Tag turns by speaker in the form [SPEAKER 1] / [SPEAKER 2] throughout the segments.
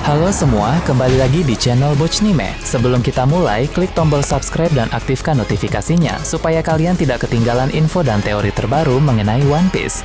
[SPEAKER 1] Halo semua, kembali lagi di channel Bochnime. Sebelum kita mulai, klik tombol subscribe dan aktifkan notifikasinya supaya kalian tidak ketinggalan info dan teori terbaru mengenai One Piece.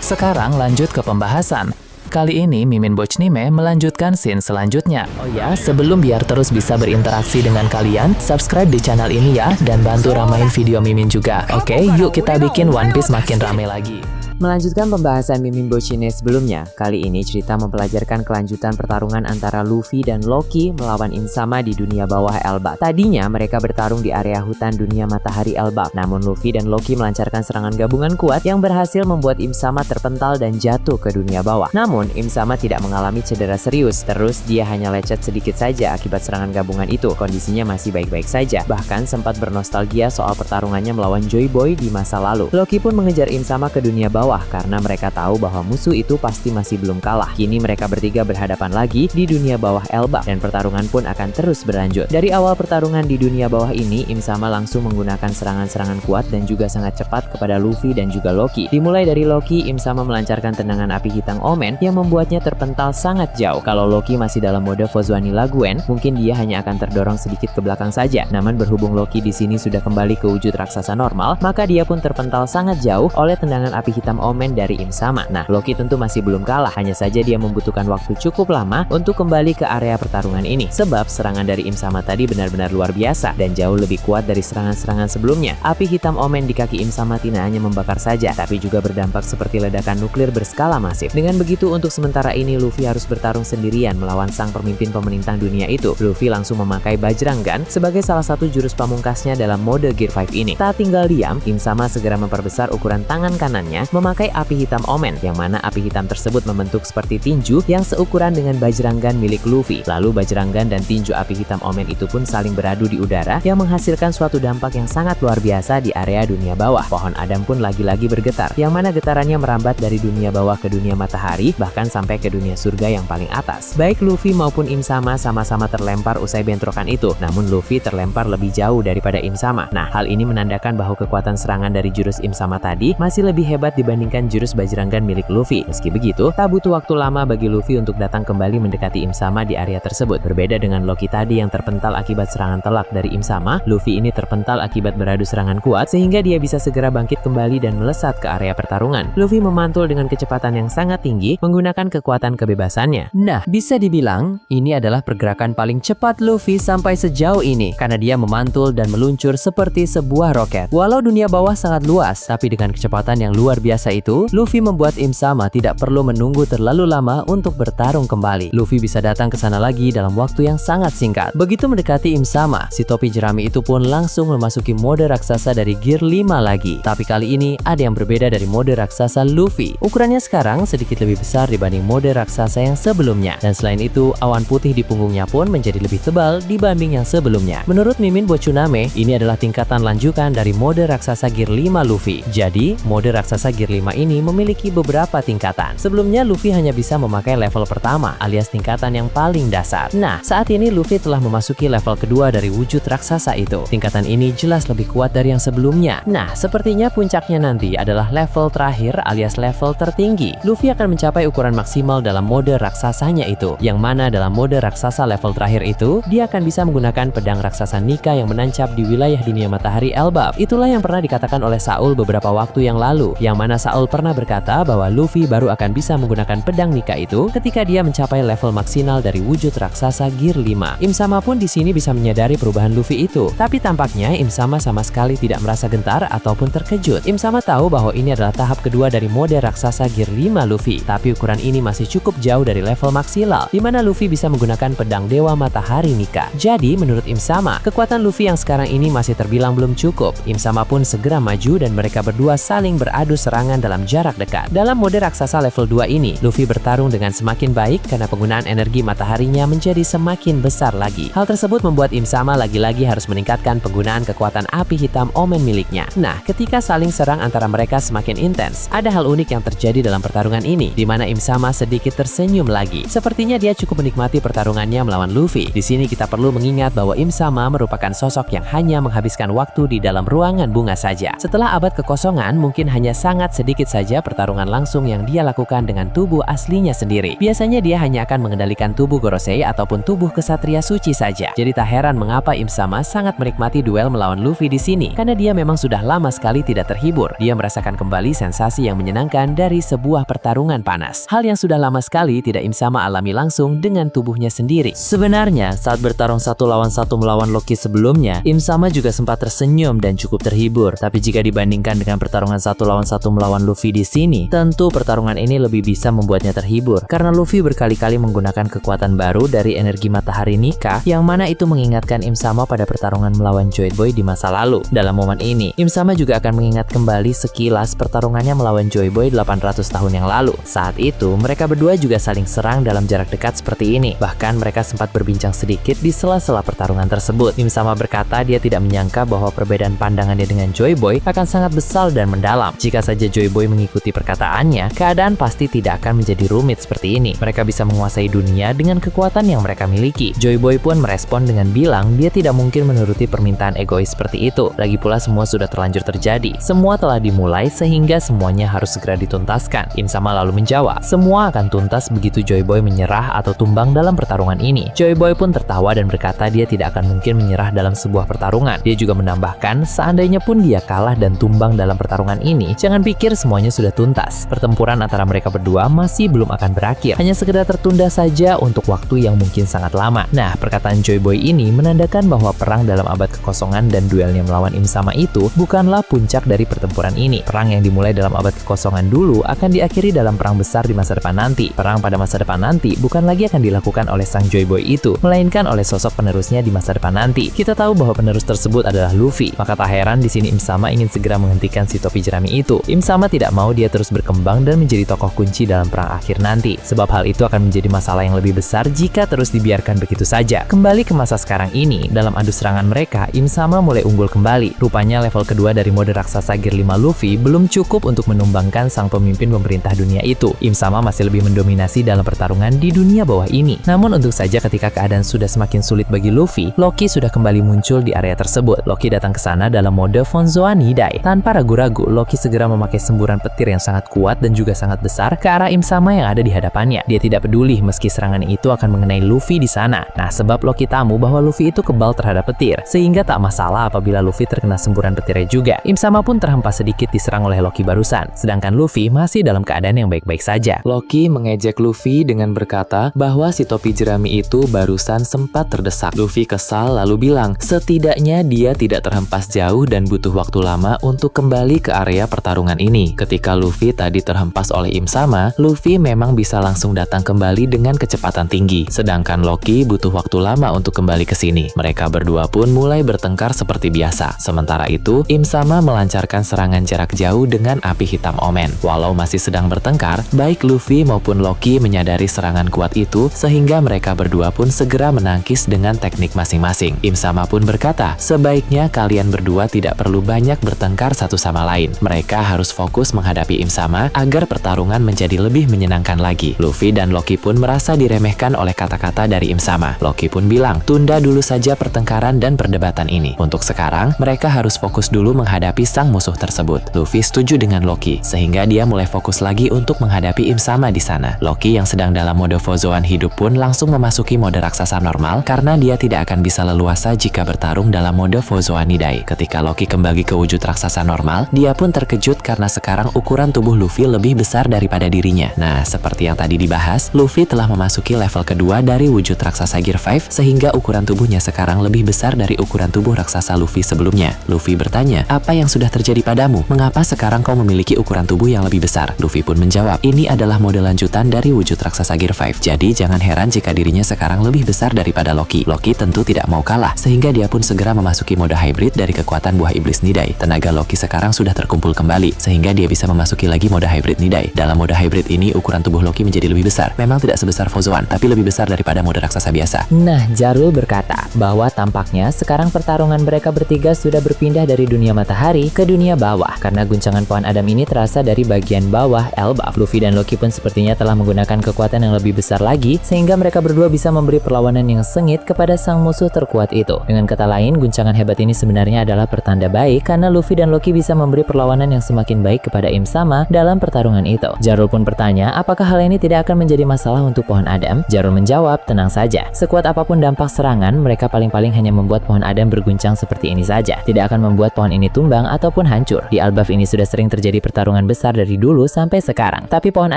[SPEAKER 1] Sekarang lanjut ke pembahasan. Kali ini Mimin Bochnime melanjutkan scene selanjutnya. Oh ya, sebelum biar terus bisa berinteraksi dengan kalian, subscribe di channel ini ya, dan bantu ramein video Mimin juga. Oke, yuk kita bikin One Piece makin rame lagi.
[SPEAKER 2] Melanjutkan pembahasan Mimin Bochnime sebelumnya, kali ini cerita mempelajarkan kelanjutan pertarungan antara Luffy dan Loki melawan Im-sama di dunia bawah Elbap. Tadinya mereka bertarung di area hutan dunia matahari Elbap, namun Luffy dan Loki melancarkan serangan gabungan kuat yang berhasil membuat Im-sama terpental dan jatuh ke dunia bawah. Namun Im-sama tidak mengalami cedera serius, terus dia hanya lecet sedikit saja akibat serangan gabungan itu. Kondisinya masih baik-baik saja, bahkan sempat bernostalgia soal pertarungannya melawan Joy Boy di masa lalu. Loki pun mengejar Im-sama ke dunia bawah karena mereka tahu bahwa musuh itu pasti masih belum kalah. Kini mereka bertiga berhadapan lagi di dunia bawah Elbap dan pertarungan pun akan terus berlanjut. Dari awal pertarungan di dunia bawah ini, Im-sama langsung menggunakan serangan-serangan kuat dan juga sangat cepat kepada Luffy dan juga Loki. Dimulai dari Loki, Im-sama melancarkan tendangan api hitam Omen yang membuatnya terpental sangat jauh. Kalau Loki masih dalam mode Fozuani Laguen, mungkin dia hanya akan terdorong sedikit ke belakang saja. Namun berhubung Loki di sini sudah kembali ke wujud raksasa normal, maka dia pun terpental sangat jauh oleh tendangan api hitam Omen dari Im-sama. Nah, Loki tentu masih belum kalah, hanya saja dia membutuhkan waktu cukup lama untuk kembali ke area pertarungan ini. Sebab serangan dari Im-sama tadi benar-benar luar biasa dan jauh lebih kuat dari serangan-serangan sebelumnya. Api hitam Omen di kaki Im-sama tidak hanya membakar saja, tapi juga berdampak seperti ledakan nuklir berskala masif. Dengan begitu, untuk sementara ini Luffy harus bertarung sendirian melawan sang pemimpin pemerintah dunia itu. Luffy langsung memakai Bajrang Gun sebagai salah satu jurus pamungkasnya dalam mode Gear 5 ini. Tak tinggal diam, Im-sama segera memperbesar ukuran tangan kanannya memakai api hitam Omen, yang mana api hitam tersebut membentuk seperti tinju yang seukuran dengan Bajrang Gun milik Luffy. Lalu Bajrang Gun dan tinju api hitam Omen itu pun saling beradu di udara yang menghasilkan suatu dampak yang sangat luar biasa di area dunia bawah. Pohon Adam pun lagi-lagi bergetar, yang mana getarannya merambat dari dunia bawah ke dunia matahari, bahkan sampai ke dunia surga yang paling atas. Baik Luffy maupun Im-sama sama-sama terlempar usai bentrokan itu, namun Luffy terlempar lebih jauh daripada Im-sama. Nah, hal ini menandakan bahwa kekuatan serangan dari jurus Im-sama tadi masih lebih hebat dibandingkan jurus Bajrang Gun milik Luffy. Meski begitu, tak butuh waktu lama bagi Luffy untuk datang kembali mendekati Im-sama di area tersebut. Berbeda dengan Loki tadi yang terpental akibat serangan telak dari Im-sama, Luffy ini terpental akibat beradu serangan kuat sehingga dia bisa segera bangkit kembali dan melesat ke area pertarungan. Luffy memantul dengan kecepatan yang sangat tinggi menggunakan kekuatan kebebasannya. Nah, bisa dibilang ini adalah pergerakan paling cepat Luffy sampai sejauh ini karena dia memantul dan meluncur seperti sebuah roket. Walau dunia bawah sangat luas, tapi dengan kecepatan yang luar biasa itu, Luffy membuat Im-sama tidak perlu menunggu terlalu lama untuk bertarung kembali. Luffy bisa datang ke sana lagi dalam waktu yang sangat singkat. Begitu mendekati Im-sama, si topi jerami itu pun langsung memasuki mode raksasa dari Gear 5 lagi. Tapi kali ini ada yang berbeda dari mode raksasa Luffy. Ukurannya sekarang sedikit lebih besar dibanding mode raksasa yang sebelumnya. Dan selain itu, awan putih di punggungnya pun menjadi lebih tebal dibanding yang sebelumnya. Menurut Mimin Bochname, ini adalah tingkatan lanjutan dari mode raksasa Gear 5 Luffy. Jadi, mode raksasa Gear 5 ini memiliki beberapa tingkatan. Sebelumnya Luffy hanya bisa memakai level pertama alias tingkatan yang paling dasar. Nah, saat ini Luffy telah memasuki level kedua dari wujud raksasa itu. Tingkatan ini jelas lebih kuat dari yang sebelumnya. Nah, sepertinya puncaknya nanti adalah level terakhir alias level tertinggi. Luffy akan mencapai ukuran maksimal dalam mode raksasanya itu, yang mana dalam mode raksasa level terakhir itu dia akan bisa menggunakan pedang raksasa Nika yang menancap di wilayah dunia matahari Elbap. Itulah yang pernah dikatakan oleh Saul beberapa waktu yang lalu, yang mana Saul pernah berkata bahwa Luffy baru akan bisa menggunakan pedang Nika itu ketika dia mencapai level maksimal dari wujud raksasa Gear 5. Im-sama pun di sini bisa menyadari perubahan Luffy itu, tapi tampaknya Im-sama sama sekali tidak merasa gentar ataupun terkejut. Im-sama tahu bahwa ini adalah tahap kedua dari mode raksasa Gear 5 Luffy, tapi ukuran ini masih cukup jauh dari level maksimal, di mana Luffy bisa menggunakan pedang Dewa Matahari Nika. Jadi, menurut Im-sama, kekuatan Luffy yang sekarang ini masih terbilang belum cukup. Im-sama pun segera maju dan mereka berdua saling beradu serangan dalam jarak dekat. Dalam mode raksasa level 2 ini, Luffy bertarung dengan semakin baik karena penggunaan energi mataharinya menjadi semakin besar lagi. Hal tersebut membuat Im-sama lagi-lagi harus meningkatkan penggunaan kekuatan api hitam Omen miliknya. Nah, ketika saling serang antara mereka semakin intens, ada hal unik yang terjadi dalam pertarungan ini, di mana Im-sama sedikit tersenyum lagi. Sepertinya dia cukup menikmati pertarungannya melawan Luffy. Di sini kita perlu mengingat bahwa Im-sama merupakan sosok yang hanya menghabiskan waktu di dalam ruangan bunga saja. Setelah abad kekosongan, mungkin hanya sangat sedikit saja pertarungan langsung yang dia lakukan dengan tubuh aslinya sendiri. Biasanya dia hanya akan mengendalikan tubuh Gorosei ataupun tubuh kesatria suci saja. Jadi tak heran mengapa Im Sama sangat menikmati duel melawan Luffy di sini, karena dia memang sudah lama sekali tidak terhibur. Dia merasakan kembali sensasi yang menyenangkan dari sebuah pertarungan panas. Hal yang sudah lama sekali tidak Im Sama alami langsung dengan tubuhnya sendiri. Sebenarnya saat bertarung 1 lawan 1 melawan Loki sebelumnya, Im Sama juga sempat tersenyum dan cukup terhibur. Tapi jika dibandingkan dengan pertarungan 1 lawan 1 melawan Luffy di sini, tentu pertarungan ini lebih bisa membuatnya terhibur, karena Luffy berkali-kali menggunakan kekuatan baru dari energi matahari Nika, yang mana itu mengingatkan Im Sama pada pertarungan melawan Joy Boy di masa lalu. Dalam momen ini, Im Sama juga akan mengingat kembali sekilas pertarungannya melawan Joy Boy 800 tahun yang lalu. Saat itu, mereka berdua juga saling serang dalam jarak dekat seperti ini. Bahkan mereka sempat berbincang sedikit di sela-sela pertarungan tersebut. Im Sama berkata dia tidak menyangka bahwa perbedaan pandangannya dengan Joy Boy akan sangat besar dan mendalam. Jika saja Joy Boy mengikuti perkataannya, keadaan pasti tidak akan menjadi rumit seperti ini. Mereka bisa menguasai dunia dengan kekuatan yang mereka miliki. Joy Boy pun merespon dengan bilang dia tidak mungkin menuruti permintaan egois seperti itu. Lagi pula semua sudah terlanjur terjadi. Semua telah dimulai sehingga semuanya harus segera dituntaskan. Im Sama lalu menjawab, semua akan tuntas begitu Joy Boy menyerah atau tumbang dalam pertarungan ini. Joy Boy pun tertawa dan berkata dia tidak akan mungkin menyerah dalam sebuah pertarungan. Dia juga menambahkan, seandainya pun dia kalah dan tumbang dalam pertarungan ini, jangan pikir semuanya sudah tuntas. Pertempuran antara mereka berdua masih belum akan berakhir, hanya sekedar tertunda saja untuk waktu yang mungkin sangat lama. Nah, perkataan Joy Boy ini menandakan bahwa perang dalam abad kekosongan dan duelnya melawan Im Sama itu bukanlah puncak dari pertempuran ini. Perang yang dimulai dalam abad kekosongan dulu akan diakhiri dalam perang besar di masa depan nanti. Perang pada masa depan nanti bukan lagi akan dilakukan oleh sang Joy Boy itu, melainkan oleh sosok penerusnya di masa depan nanti. Kita tahu bahwa penerus tersebut adalah Luffy. Maka tak heran di sini Im Sama ingin segera menghentikan si topi jerami itu. Im Sama tidak mau dia terus berkembang dan menjadi tokoh kunci dalam perang akhir nanti. Sebab hal itu akan menjadi masalah yang lebih besar jika terus dibiarkan begitu saja. Kembali ke masa sekarang ini, dalam adu serangan mereka, Im Sama mulai unggul kembali. Rupanya level kedua dari mode raksasa Gear 5 Luffy belum cukup untuk menumbangkan sang pemimpin pemerintah dunia itu. Im Sama masih lebih mendominasi dalam pertarungan di dunia bawah ini. Namun untung saja ketika keadaan sudah semakin sulit bagi Luffy, Loki sudah kembali muncul di area tersebut. Loki datang ke sana dalam mode Fonzoa Nidai. Tanpa ragu-ragu, Loki segera memakai semburan petir yang sangat kuat dan juga sangat besar ke arah Im Sama yang ada di hadapannya. Dia tidak peduli meski serangan itu akan mengenai Luffy di sana. Nah, sebab Loki tahu bahwa Luffy itu kebal terhadap petir, sehingga tak masalah apabila Luffy terkena semburan petirnya juga. Im Sama pun terhempas sedikit diserang oleh Loki barusan, sedangkan Luffy masih dalam keadaan yang baik-baik saja. Loki mengejek Luffy dengan berkata bahwa si topi jerami itu barusan sempat terdesak. Luffy kesal lalu bilang, setidaknya dia tidak terhempas jauh dan butuh waktu lama untuk kembali ke area pertarungan ini. Ketika Luffy tadi terhempas oleh Im Sama, Luffy memang bisa langsung datang kembali dengan kecepatan tinggi. Sedangkan Loki butuh waktu lama untuk kembali ke sini. Mereka berdua pun mulai bertengkar seperti biasa. Sementara itu, Im Sama melancarkan serangan jarak jauh dengan api hitam omen. Walau masih sedang bertengkar, baik Luffy maupun Loki menyadari serangan kuat itu, sehingga mereka berdua pun segera menangkis dengan teknik masing-masing. Im Sama pun berkata, sebaiknya kalian berdua tidak perlu banyak bertengkar satu sama lain. Mereka harus fokus menghadapi Im Sama agar pertarungan menjadi lebih menyenangkan lagi. Luffy dan Loki pun merasa diremehkan oleh kata-kata dari Im Sama. Loki pun bilang, tunda dulu saja pertengkaran dan perdebatan ini. Untuk sekarang, mereka harus fokus dulu menghadapi sang musuh tersebut. Luffy setuju dengan Loki, sehingga dia mulai fokus lagi untuk menghadapi Im Sama di sana. Loki yang sedang dalam mode Fozoan hidup pun langsung memasuki mode raksasa normal karena dia tidak akan bisa leluasa jika bertarung dalam mode Fozoan Nidai. Ketika Loki kembali ke wujud raksasa normal, dia pun terkejut karena sekarang ukuran tubuh Luffy lebih besar daripada dirinya. Nah, seperti yang tadi dibahas, Luffy telah memasuki level kedua dari wujud raksasa Gear 5 sehingga ukuran tubuhnya sekarang lebih besar dari ukuran tubuh raksasa Luffy sebelumnya. Luffy bertanya, apa yang sudah terjadi padamu? Mengapa sekarang kau memiliki ukuran tubuh yang lebih besar? Luffy pun menjawab, ini adalah mode lanjutan dari wujud raksasa Gear 5. Jadi jangan heran jika dirinya sekarang lebih besar daripada Loki. Loki tentu tidak mau kalah, sehingga dia pun segera memasuki mode hybrid dari kekuatan buah iblis Nidai. Tenaga Loki sekarang sudah terkumpul kembali, sehingga dia bisa memasuki lagi mode hybrid Nidai. Dalam mode hybrid ini, ukuran tubuh Loki menjadi lebih besar. Memang tidak sebesar Fozoan, tapi lebih besar daripada mode raksasa biasa. Nah, Jarul berkata bahwa tampaknya sekarang pertarungan mereka bertiga sudah berpindah dari dunia matahari ke dunia bawah, karena guncangan pohon Adam ini terasa dari bagian bawah Elbaf. Luffy dan Loki pun sepertinya telah menggunakan kekuatan yang lebih besar lagi, sehingga mereka berdua bisa memberi perlawanan yang sengit kepada sang musuh terkuat itu. Dengan kata lain, guncangan hebat ini sebenarnya adalah pertanda baik, karena Luffy dan Loki bisa memberi perlawanan yang semakin baik kepada Im Sama dalam pertarungan itu. Jarul pun bertanya, apakah hal ini tidak akan menjadi masalah untuk pohon Adam? Jarul menjawab, tenang saja. Sekuat apapun dampak serangan, mereka paling-paling hanya membuat pohon Adam berguncang seperti ini saja. Tidak akan membuat pohon ini tumbang ataupun hancur. Di Elbaf ini sudah sering terjadi pertarungan besar dari dulu sampai sekarang. Tapi pohon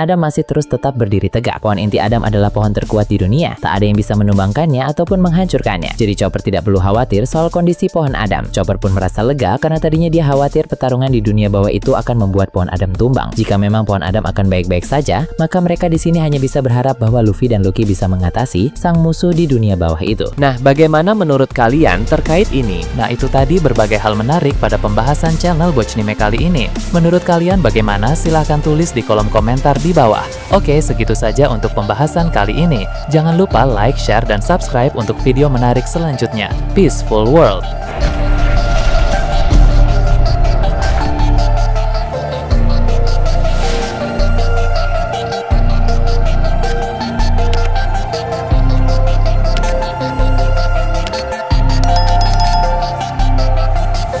[SPEAKER 2] Adam masih terus tetap berdiri tegak. Pohon inti Adam adalah pohon terkuat di dunia. Tak ada yang bisa menumbangkannya ataupun menghancurkannya. Jadi Chopper tidak perlu khawatir soal kondisi pohon Adam. Chopper pun merasa lega karena tadinya dia khawatir pertarungan di dunia bawah itu akan membuat pohon Adam tumbang. Jika memang pohon Adam akan baik-baik saja, maka mereka di sini hanya bisa berharap bahwa Luffy dan Loki bisa mengatasi sang musuh di dunia bawah itu.
[SPEAKER 1] Nah, bagaimana menurut kalian terkait ini? Nah, itu tadi berbagai hal menarik pada pembahasan channel Bochnime kali ini. Menurut kalian bagaimana? Silahkan tulis di kolom komentar di bawah. Oke, segitu saja untuk pembahasan kali ini. Jangan lupa like, share, dan subscribe untuk video menarik selanjutnya. Peaceful World!